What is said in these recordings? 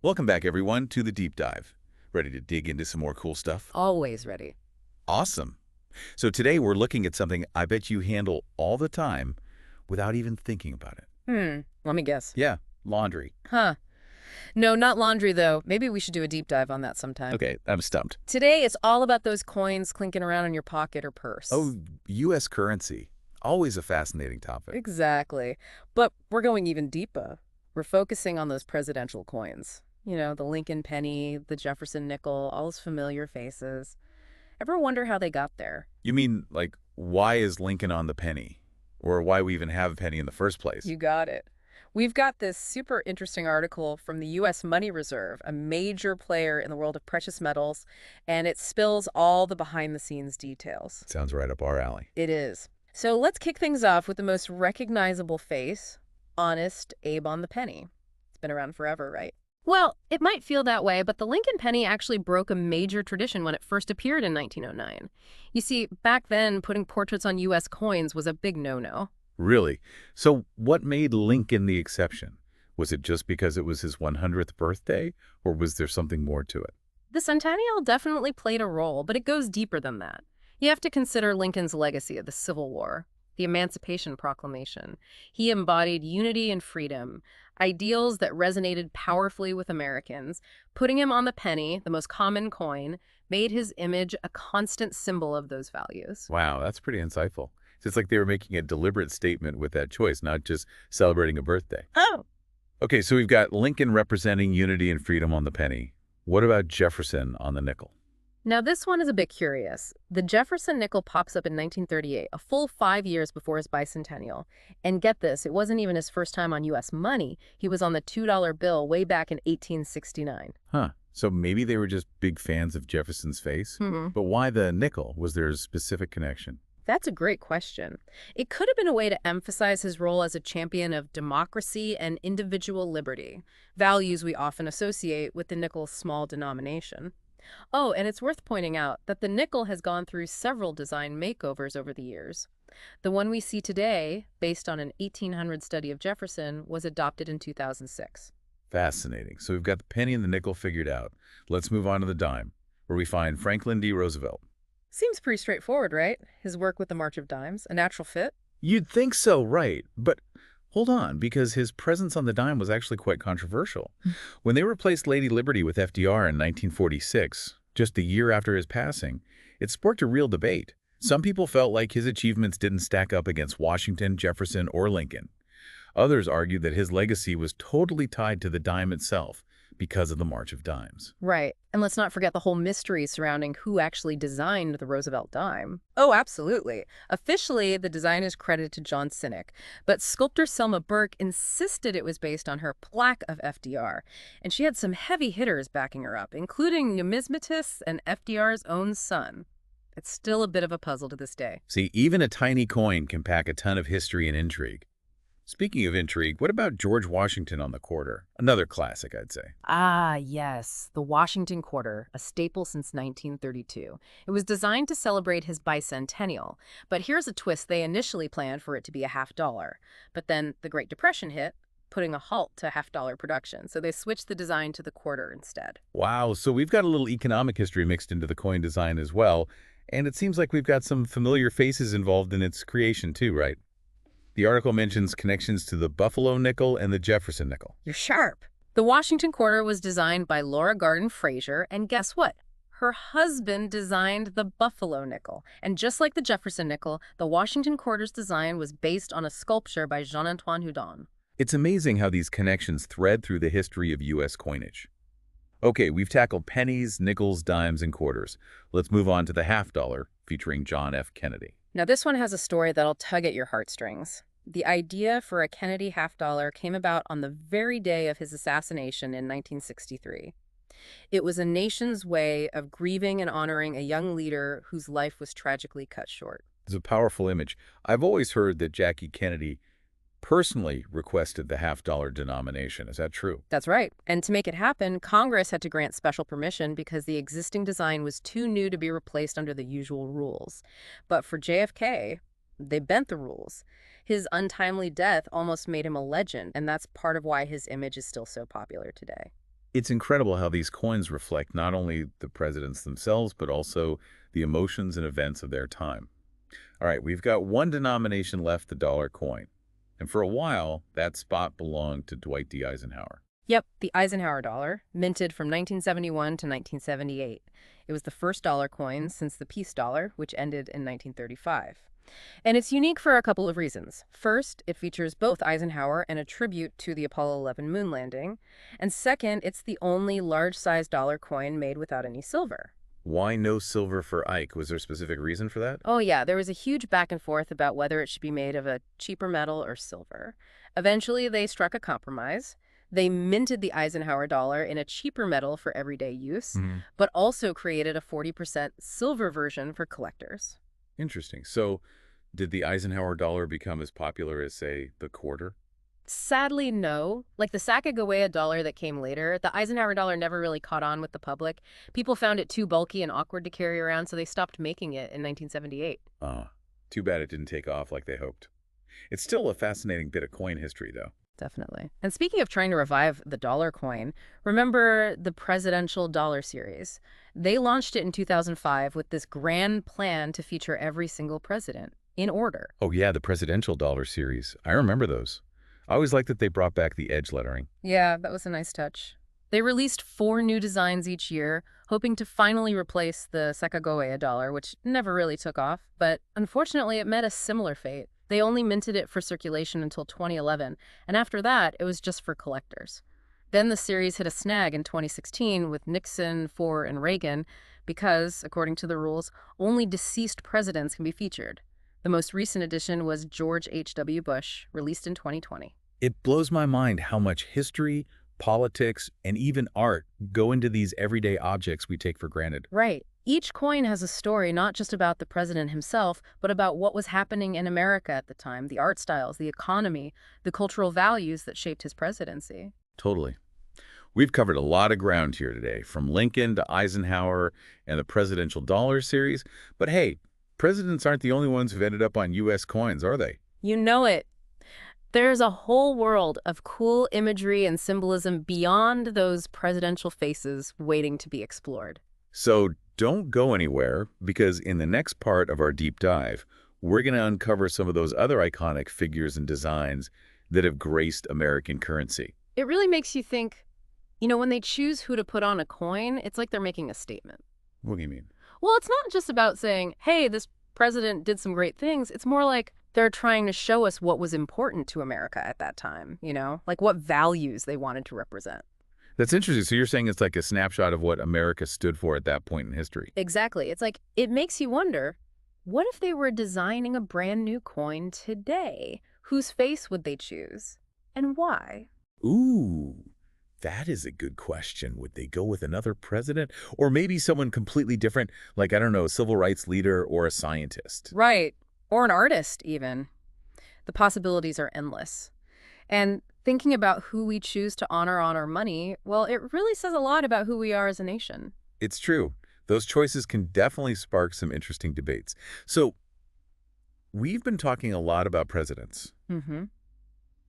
Welcome back, everyone, to the deep dive. Ready to dig into some more cool stuff? Always ready. Awesome. So today we're looking at something I bet you handle all the time without even thinking about it. Let me guess. Yeah, laundry. Huh. No, not laundry, though. Maybe we should do a deep dive on that sometime. Okay, I'm stumped. Today, it's all about those coins clinking around in your pocket or purse. Oh, U.S. currency. Always a fascinating topic. Exactly. But we're going even deeper. We're focusing on those presidential coins. You know, the Lincoln penny, the Jefferson nickel, all those familiar faces. Ever wonder how they got there? You mean, like, why is Lincoln on the penny? Or why we even have a penny in the first place? You got it. We've got this super interesting article from the U.S. Money Reserve, a major player in the world of precious metals, and it spills all the behind-the-scenes details. Sounds right up our alley. It is. So let's kick things off with the most recognizable face, honest Abe on the penny. It's been around forever, right? Well, it might feel that way, but the Lincoln penny actually broke a major tradition when it first appeared in 1909. You see, back then, putting portraits on U.S. coins was a big no-no. Really? So what made Lincoln the exception? Was it just because it was his 100th birthday, or was there something more to it? The centennial definitely played a role, but it goes deeper than that. You have to consider Lincoln's legacy of the Civil War, the Emancipation Proclamation. He embodied unity and freedom, ideals that resonated powerfully with Americans. Putting him on the penny, the most common coin, made his image a constant symbol of those values. Wow, that's pretty insightful. It's like they were making a deliberate statement with that choice, not just celebrating a birthday. Oh, Okay, so we've got Lincoln representing unity and freedom on the penny. What about Jefferson on the nickel? now this one is a bit curious. The Jefferson nickel pops up in 1938, a full 5 years before his bicentennial. And get this, it wasn't even his first time on U.S. money. He was on the $2 bill way back in 1869. Huh. So maybe they were just big fans of Jefferson's face? But why the nickel? Was there a specific connection? That's a great question. It could have been a way to emphasize his role as a champion of democracy and individual liberty, values we often associate with the nickel's small denomination. Oh, and it's worth pointing out that the nickel has gone through several design makeovers over the years. The one we see today, based on an 1800 study of Jefferson, was adopted in 2006. Fascinating. So we've got the penny and the nickel figured out. Let's move on to the dime, where we find Franklin D. Roosevelt. Seems pretty straightforward, right? His work with the March of Dimes, a natural fit? You'd think so, right? But hold on, because his presence on the dime was actually quite controversial. When they replaced Lady Liberty with FDR in 1946, just a year after his passing, it sparked a real debate. Some people felt like his achievements didn't stack up against Washington, Jefferson, or Lincoln. Others argued that his legacy was totally tied to the dime itself because of the March of Dimes. Right. And let's not forget the whole mystery surrounding who actually designed the Roosevelt dime. Oh, absolutely. Officially, the design is credited to John Sinek, but sculptor Selma Burke insisted it was based on her plaque of FDR. And she had some heavy hitters backing her up, including numismatists and FDR's own son. It's still a bit of a puzzle to this day. See, even a tiny coin can pack a ton of history and intrigue. Speaking of intrigue, what about George Washington on the quarter? Another classic, I'd say. Ah, yes, the Washington Quarter, a staple since 1932. It was designed to celebrate his bicentennial, but here's a twist: they initially planned for it to be a $50. But then the Great Depression hit, putting a halt to $50 production, so they switched the design to the quarter instead. Wow, so we've got a little economic history mixed into the coin design as well, and it seems like we've got some familiar faces involved in its creation too, right? The article mentions connections to the Buffalo nickel and the Jefferson nickel. You're sharp. The Washington Quarter was designed by Laura Garden Fraser, and guess what? Her husband designed the Buffalo nickel. And just like the Jefferson nickel, the Washington Quarter's design was based on a sculpture by Jean-Antoine Houdon. It's amazing how these connections thread through the history of U.S. coinage. Okay, we've tackled pennies, nickels, dimes, and quarters. Let's move on to the $50 featuring John F. Kennedy. Now, this one has a story that'll tug at your heartstrings. The idea for a Kennedy $50 came about on the very day of his assassination in 1963. It was a nation's way of grieving and honoring a young leader whose life was tragically cut short. It's a powerful image. I've always heard that Jackie Kennedy personally requested the $50 denomination. Is that true? That's right. And to make it happen, Congress had to grant special permission because the existing design was too new to be replaced under the usual rules. But for JFK, they bent the rules. His untimely death almost made him a legend, and that's part of why his image is still so popular today. It's incredible how these coins reflect not only the presidents themselves, but also the emotions and events of their time. All right, we've got one denomination left, the dollar coin. And for a while, that spot belonged to Dwight D. Eisenhower. Yep, the Eisenhower dollar, minted from 1971 to 1978. It was the first dollar coin since the peace dollar, which ended in 1935. And it's unique for a couple of reasons. First, it features both Eisenhower and a tribute to the Apollo 11 moon landing. And second, it's the only large-sized dollar coin made without any silver. Why no silver for Ike? Was there a specific reason for that? Oh yeah, there was a huge back and forth about whether it should be made of a cheaper metal or silver. Eventually, they struck a compromise. They minted the Eisenhower dollar in a cheaper metal for everyday use, but also created a 40% silver version for collectors. Interesting. So, did the Eisenhower dollar become as popular as, say, the quarter? Sadly, no. Like the Sacagawea dollar that came later, the Eisenhower dollar never really caught on with the public. People found it too bulky and awkward to carry around, so they stopped making it in 1978. Ah, too bad it didn't take off like they hoped. It's still a fascinating bit of coin history, though. Definitely. And speaking of trying to revive the dollar coin, remember the presidential dollar series? They launched it in 2005 with this grand plan to feature every single president in order. Oh yeah, the presidential dollar series. I remember those. I always liked that they brought back the edge lettering. Yeah, that was a nice touch. They released 4 new designs each year, hoping to finally replace the Sacagawea dollar, which never really took off, but unfortunately it met a similar fate. They only minted it for circulation until 2011, and after that, it was just for collectors. Then the series hit a snag in 2016 with Nixon, Ford, and Reagan because, according to the rules, only deceased presidents can be featured. The most recent edition was George H.W. Bush, released in 2020. It blows my mind how much history, politics, and even art go into these everyday objects we take for granted. Right. Each coin has a story not just about the president himself, but about what was happening in America at the time, the art styles, the economy, the cultural values that shaped his presidency. Totally. We've covered a lot of ground here today, from Lincoln to Eisenhower and the presidential dollar series. But hey, presidents aren't the only ones who've ended up on U.S. coins, are they? You know it. There's a whole world of cool imagery and symbolism beyond those presidential faces waiting to be explored. So don't go anywhere, because in the next part of our deep dive, we're going to uncover some of those other iconic figures and designs that have graced American currency. It really makes you think, when they choose who to put on a coin, it's like they're making a statement. What do you mean? Well, it's not just about saying, hey, this president did some great things. It's more like they're trying to show us what was important to America at that time, like what values they wanted to represent. That's interesting. So you're saying it's like a snapshot of what America stood for at that point in history. Exactly. It's like, it makes you wonder, what if they were designing a brand new coin today? Whose face would they choose? And why? Ooh, that is a good question. Would they go with another president? Or maybe someone completely different, like, I don't know, a civil rights leader or a scientist? Right. Or an artist, even. The possibilities are endless. And thinking about who we choose to honor on our money, well, it really says a lot about who we are as a nation. It's true. Those choices can definitely spark some interesting debates. So, we've been talking a lot about presidents.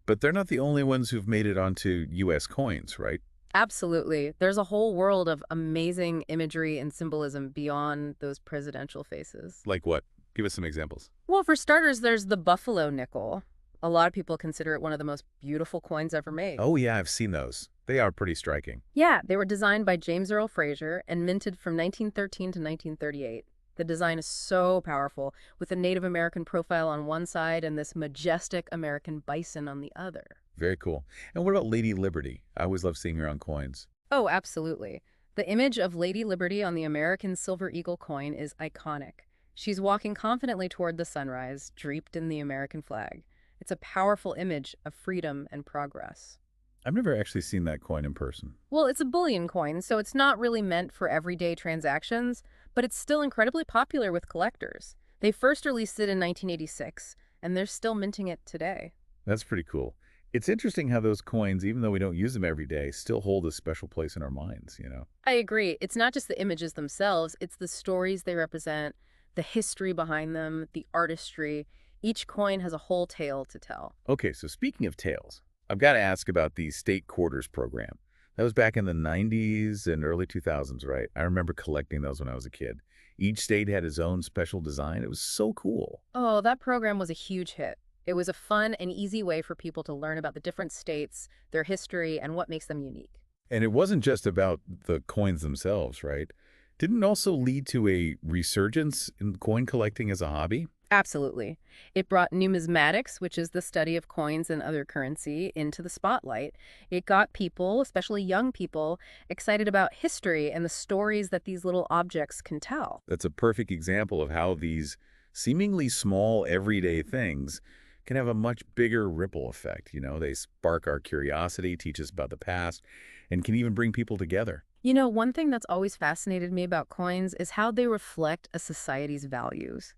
But they're not the only ones who've made it onto U.S. coins, right? Absolutely. There's a whole world of amazing imagery and symbolism beyond those presidential faces. Like what? Give us some examples. Well, for starters, there's the buffalo nickel. A lot of people consider it one of the most beautiful coins ever made. Oh, yeah, I've seen those. They are pretty striking. Yeah, they were designed by James Earl Fraser and minted from 1913 to 1938. The design is so powerful, with a Native American profile on one side and this majestic American bison on the other. Very cool. And what about Lady Liberty? I always love seeing her on coins. Oh, absolutely. The image of Lady Liberty on the American silver eagle coin is iconic. She's walking confidently toward the sunrise, draped in the American flag. It's a powerful image of freedom and progress. I've never actually seen that coin in person. Well, it's a bullion coin, so it's not really meant for everyday transactions, but it's still incredibly popular with collectors. They first released it in 1986, and they're still minting it today. That's pretty cool. It's interesting how those coins, even though we don't use them every day, still hold a special place in our minds, I agree. It's not just the images themselves, it's the stories they represent, the history behind them, the artistry. Each coin has a whole tale to tell. Okay, so speaking of tales, I've got to ask about the state quarters program. That was back in the 90s and early 2000s, right? I remember collecting those when I was a kid. Each state had its own special design. It was so cool. Oh, that program was a huge hit. It was a fun and easy way for people to learn about the different states, their history, and what makes them unique. And it wasn't just about the coins themselves, right? Didn't it also lead to a resurgence in coin collecting as a hobby? Absolutely. It brought numismatics, which is the study of coins and other currency, into the spotlight. It got people, especially young people, excited about history and the stories that these little objects can tell. That's a perfect example of how these seemingly small everyday things can have a much bigger ripple effect. They spark our curiosity, teach us about the past, and can even bring people together. You know, one thing that's always fascinated me about coins is how they reflect a society's values.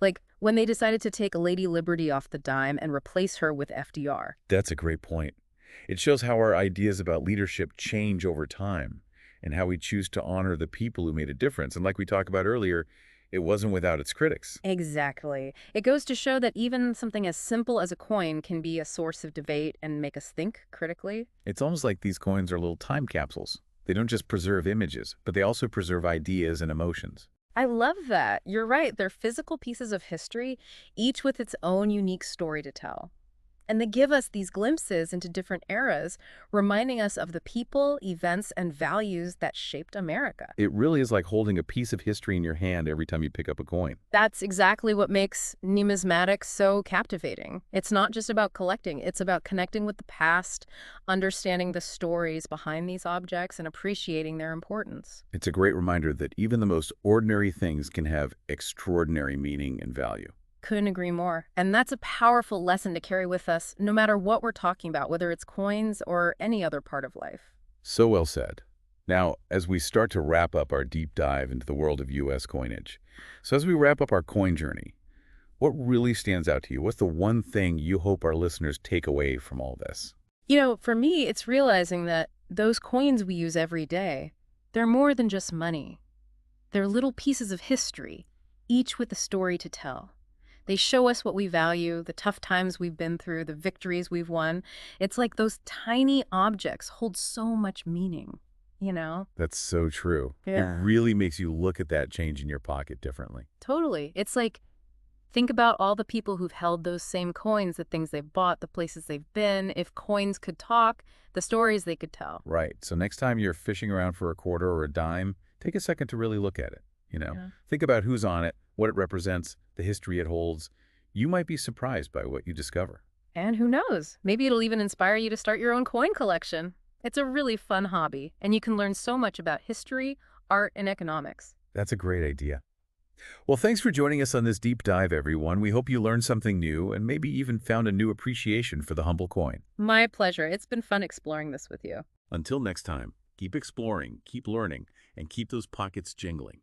Like when they decided to take Lady Liberty off the dime and replace her with FDR. That's a great point. It shows how our ideas about leadership change over time and how we choose to honor the people who made a difference. And like we talked about earlier, it wasn't without its critics. Exactly. It goes to show that even something as simple as a coin can be a source of debate and make us think critically. It's almost like these coins are little time capsules. They don't just preserve images, but they also preserve ideas and emotions. I love that. You're right. They're physical pieces of history, each with its own unique story to tell. And they give us these glimpses into different eras, reminding us of the people, events, and values that shaped America. It really is like holding a piece of history in your hand every time you pick up a coin. That's exactly what makes numismatics so captivating. It's not just about collecting, it's about connecting with the past, understanding the stories behind these objects, and appreciating their importance. It's a great reminder that even the most ordinary things can have extraordinary meaning and value. Couldn't agree more. And that's a powerful lesson to carry with us, no matter what we're talking about, whether it's coins or any other part of life. So well said. Now, as we start to wrap up our deep dive into the world of U.S. coinage, so as we wrap up our coin journey, what really stands out to you? What's the one thing you hope our listeners take away from all this? You know, for me, it's realizing that those coins we use every day, they're more than just money. They're little pieces of history, each with a story to tell. They show us what we value, the tough times we've been through, the victories we've won. It's like those tiny objects hold so much meaning, you know? That's so true. Yeah. It really makes you look at that change in your pocket differently. Totally. It's like, think about all the people who've held those same coins, the things they've bought, the places they've been. If coins could talk, the stories they could tell. Right. So next time you're fishing around for a quarter or a dime, take a second to really look at it. Yeah. Think about who's on it, what it represents, the history it holds. You might be surprised by what you discover. And who knows? Maybe it'll even inspire you to start your own coin collection. It's a really fun hobby, and you can learn so much about history, art, and economics. That's a great idea. Well, thanks for joining us on this deep dive, everyone. We hope you learned something new and maybe even found a new appreciation for the humble coin. My pleasure. It's been fun exploring this with you. Until next time, keep exploring, keep learning, and keep those pockets jingling.